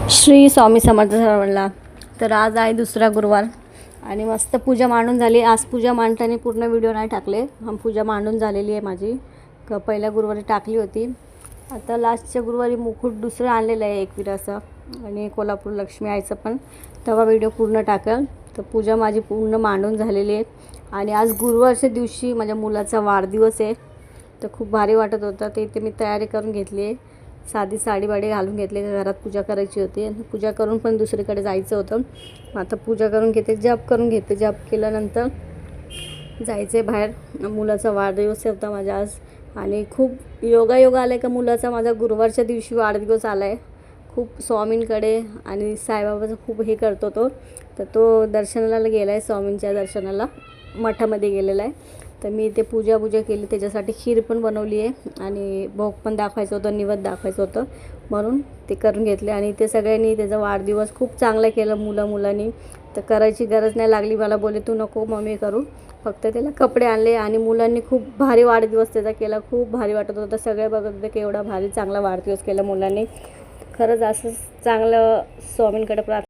श्री स्वामी समर्थ सर्वांना. तर आज आहे दुसरा गुरुवार आणि मस्त पूजा मांडून झाली. आज पूजा मांडताना पूर्ण व्हिडिओ नाही टाकले, पूजा मांडून झालेली आहे माझी. पहिल्या गुरुवारी टाकली होती. आता लास्टच्या गुरुवारी मुकुट दुसरं आणलेलं आहे एकविराचं आणि कोल्हापूर लक्ष्मी आईचं पण, तेव्हा व्हिडिओ पूर्ण टाकेल. तर पूजा माझी पूर्ण मांडून झालेली आहे आणि आज गुरुवारच्या दिवशी माझ्या मुलाचा वाढदिवस आहे. तर खूप भारी वाटत होतं. ते इथे मी तयारी करून घेतली आहे. साधी साडीवाडी घालून घेतली, घरात पूजा करायची होती. पूजा करून पण दुसरीकडे जायचं होतं. आता पूजा करून घेते, जप करून घेते. जप केल्यानंतर जायचे बाहेर. मुलाचा वाढदिवस होता माझा आज आणि खूप योगायोग आला आहे का मुलाचा माझा गुरुवारच्या दिवशी वाढदिवस आला आहे. खूप स्वामींकडे आणि साईबाबाचं खूप हे करतो तो. तर तो दर्शनाला गेला आहे, स्वामींच्या दर्शनाला मठामध्ये गेलेला आहे. तर मी ते पूजा केली, त्याच्यासाठी खीर पण बनवली आहे आणि भोग पण दाखवायचं होतं, निवेद दाखवायचं होतं, म्हणून ते करून घेतले. आणि ते सगळ्यांनी त्याचा वाढदिवस खूप चांगला केलं मुलांनी. तर करायची गरज नाही लागली. मला बोलले तू नको मम्मी करू, फक्त त्याला कपडे आणले आणि मुलांनी खूप भारी वाढदिवस त्याचा केला. खूप भारी वाटत होतं. सगळे बघत होते की एवढा भारी चांगला वाढदिवस केला मुलांनी. खरंच असंच चांगलं स्वामींकडे प्रार्थना